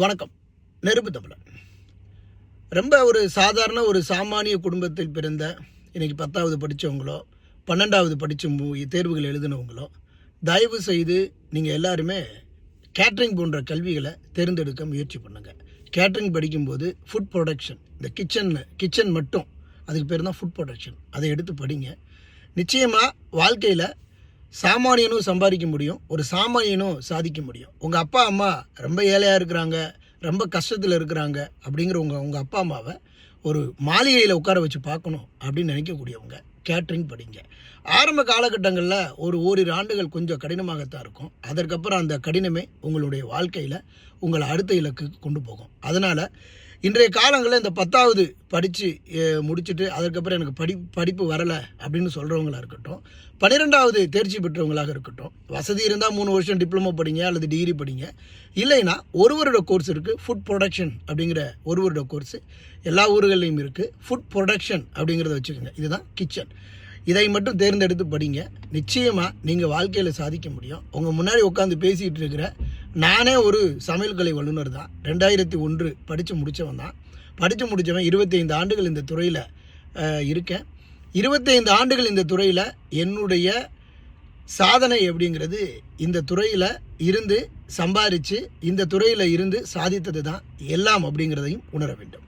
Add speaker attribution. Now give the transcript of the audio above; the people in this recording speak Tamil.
Speaker 1: வணக்கம். நெருப்பு தமிழன். ரொம்ப ஒரு சாதாரண ஒரு சாமானிய குடும்பத்தில் பிறந்த இன்றைக்கி 10வது படித்தவங்களோ 12வது படித்த தேர்வுகள் எழுதினவங்களோ தயவு செய்து நீங்கள் எல்லாருமே கேட்ரிங் போன்ற கல்விகளை தேர்ந்தெடுக்க முயற்சி பண்ணுங்கள். கேட்ரிங் படிக்கும்போது ஃபுட் ப்ரொடக்ஷன், இந்த கிச்சன் மட்டும், அதுக்கு பேர் தான் ஃபுட் ப்ரொடக்ஷன். அதை எடுத்து படிங்க. நிச்சயமாக வாழ்க்கையில் சாமானியனும் சம்பாதிக்க முடியும், ஒரு சாமானியனும் சாதிக்க முடியும். உங்கள் அப்பா அம்மா ரொம்ப ஏழையாக இருக்கிறாங்க, ரொம்ப கஷ்டத்தில் இருக்கிறாங்க அப்படிங்கிற உங்கள் அப்பா அம்மாவை ஒரு மாளிகையில் உட்கார வச்சு பார்க்கணும் அப்படின்னு நினைக்கக்கூடியவங்க கேட்ரிங் படிங்க. ஆரம்ப காலகட்டங்களில் ஓரிரு ஆண்டுகள் கொஞ்சம் கடினமாகத்தான் இருக்கும். அதற்கப்புறம் அந்த கடினமே உங்களுடைய வாழ்க்கையில் உங்களை அடுத்த இலக்குக்கு கொண்டு போகும். அதனால் இன்றைய காலங்களில் இந்த 10வது படித்து முடிச்சுட்டு அதுக்கப்புறம் எனக்கு படிப்பு வரலை அப்படின்னு சொல்கிறவங்களா இருக்கட்டும், 12வது தேர்ச்சி பெற்றவங்களாக இருக்கட்டும், வசதி இருந்தால் 3 வருஷம் டிப்ளமோ படிங்க அல்லது டிகிரி படிங்க. இல்லைன்னா 1 வருட கோர்ஸ் இருக்குது, ஃபுட் ப்ரொடக்ஷன் அப்படிங்கிற 1 வருட கோர்ஸு எல்லா ஊர்கள்லையும் இருக்குது. ஃபுட் ப்ரொடக்ஷன் அப்படிங்கிறத வச்சுக்கோங்க. இதுதான் கிச்சன். இதை மட்டும் தேர்ந்தெடுத்து படிங்க. நிச்சயமாக நீங்கள் வாழ்க்கையில் சாதிக்க முடியும். உங்கள் முன்னாடி உட்காந்து பேசிகிட்டு இருக்கிற நானே ஒரு சமையல் கலை வல்லுநர் தான். 2001 படித்து முடித்தவன் தான். படித்து முடித்தவன் 25 ஆண்டுகள் இந்த துறையில் இருக்கேன். 25 ஆண்டுகள் இந்த துறையில் என்னுடைய சாதனை எப்படிங்கிறது இந்த துறையில் இருந்து சம்பாதிச்சு இந்த துறையில் இருந்து சாதித்தது தான் எல்லாம் அப்படிங்கிறதையும் உணர வேண்டும்.